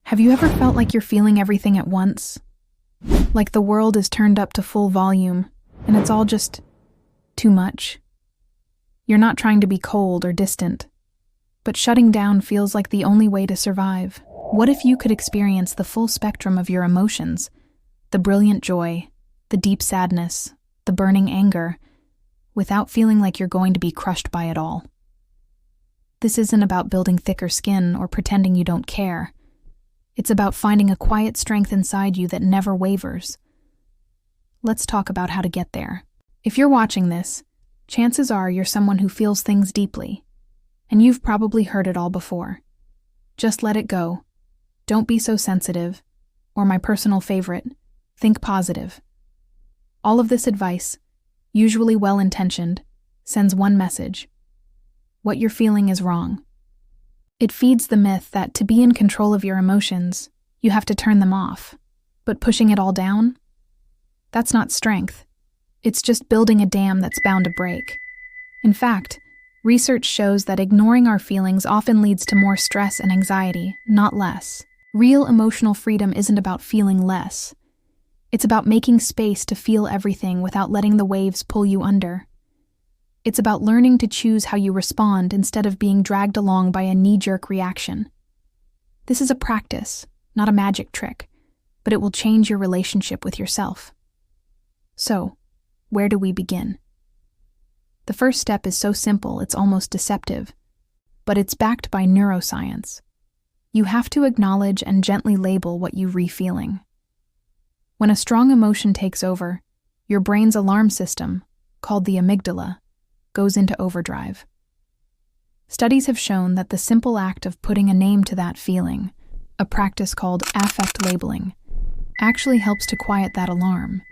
Have you ever felt like you're feeling everything at once? Like the world is turned up to full volume, and it's all just too much? You're not trying to be cold or distant, but shutting down feels like the only way to survive. What if you could experience the full spectrum of your emotions? The brilliant joy, the deep sadness, the burning anger, without feeling like you're going to be crushed by it all. This isn't about building thicker skin or pretending you don't care. It's about finding a quiet strength inside you that never wavers. Let's talk about how to get there. If you're watching this, chances are you're someone who feels things deeply, and you've probably heard it all before. Just let it go. Don't be so sensitive, or my personal favorite, think positive. All of this advice, usually well-intentioned, sends one message. What you're feeling is wrong. It feeds the myth that to be in control of your emotions, you have to turn them off. But pushing it all down? That's not strength. It's just building a dam that's bound to break. In fact, research shows that ignoring our feelings often leads to more stress and anxiety, not less. Real emotional freedom isn't about feeling less. It's about making space to feel everything without letting the waves pull you under. It's about learning to choose how you respond instead of being dragged along by a knee-jerk reaction. This is a practice, not a magic trick, but it will change your relationship with yourself. So, where do we begin? The first step is so simple it's almost deceptive, but it's backed by neuroscience. You have to acknowledge and gently label what you're re-feeling. When a strong emotion takes over, your brain's alarm system, called the amygdala, goes into overdrive. Studies have shown that the simple act of putting a name to that feeling, a practice called affect labeling, actually helps to quiet that alarm.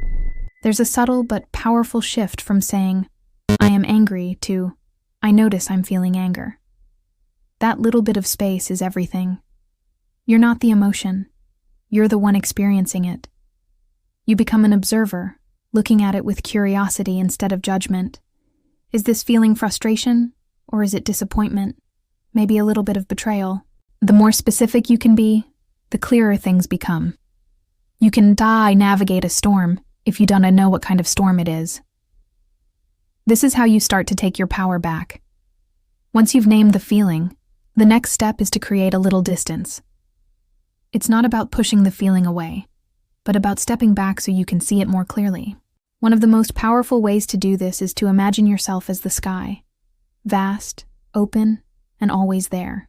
There's a subtle but powerful shift from saying, "I am angry," to, "I notice I'm feeling anger." That little bit of space is everything. You're not the emotion. You're the one experiencing it. You become an observer, looking at it with curiosity instead of judgment. Is this feeling frustration, or is it disappointment? Maybe a little bit of betrayal. The more specific you can be, the clearer things become. You can navigate a storm if you don't know what kind of storm it is. This is how you start to take your power back. Once you've named the feeling, the next step is to create a little distance. It's not about pushing the feeling away, but about stepping back so you can see it more clearly. One of the most powerful ways to do this is to imagine yourself as the sky, vast, open, and always there.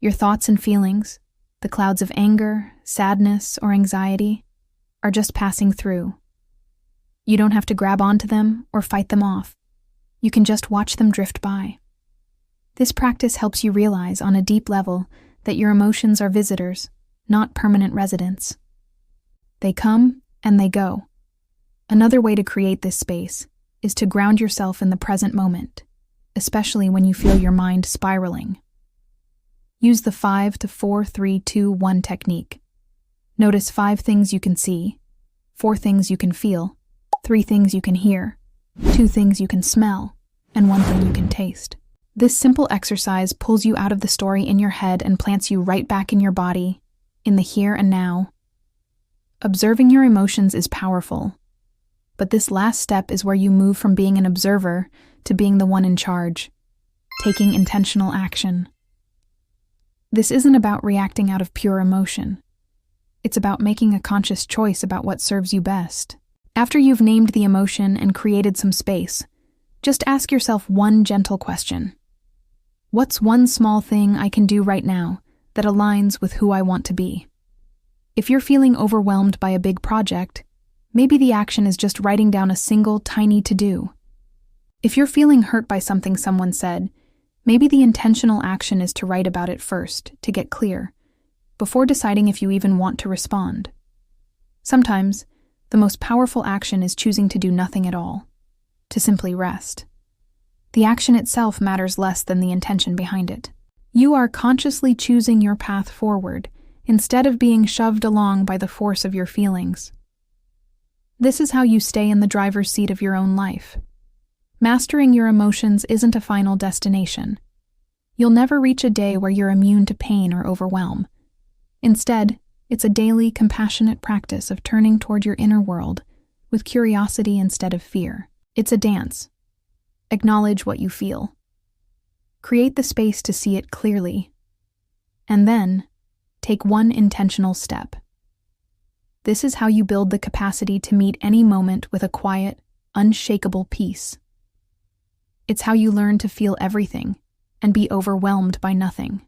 Your thoughts and feelings, the clouds of anger, sadness, or anxiety, are just passing through. You don't have to grab onto them or fight them off. You can just watch them drift by. This practice helps you realize on a deep level that your emotions are visitors, not permanent residents. They come and they go. Another way to create this space is to ground yourself in the present moment, especially when you feel your mind spiraling. Use the 5 to 4, 3, 2, 1 technique. Notice 5 things you can see, 4 things you can feel, 3 things you can hear, 2 things you can smell, and 1 thing you can taste. This simple exercise pulls you out of the story in your head and plants you right back in your body, in the here and now. Observing your emotions is powerful, but this last step is where you move from being an observer to being the one in charge, taking intentional action. This isn't about reacting out of pure emotion. It's about making a conscious choice about what serves you best. After you've named the emotion and created some space, just ask yourself one gentle question. What's one small thing I can do right now that aligns with who I want to be? If you're feeling overwhelmed by a big project, maybe the action is just writing down a single tiny to-do. If you're feeling hurt by something someone said, maybe the intentional action is to write about it first, to get clear, before deciding if you even want to respond. Sometimes, the most powerful action is choosing to do nothing at all, to simply rest. The action itself matters less than the intention behind it. You are consciously choosing your path forward, instead of being shoved along by the force of your feelings. This is how you stay in the driver's seat of your own life. Mastering your emotions isn't a final destination. You'll never reach a day where you're immune to pain or overwhelm. Instead, it's a daily, compassionate practice of turning toward your inner world with curiosity instead of fear. It's a dance. Acknowledge what you feel. Create the space to see it clearly. And then, take one intentional step. This is how you build the capacity to meet any moment with a quiet, unshakable peace. It's how you learn to feel everything and be overwhelmed by nothing.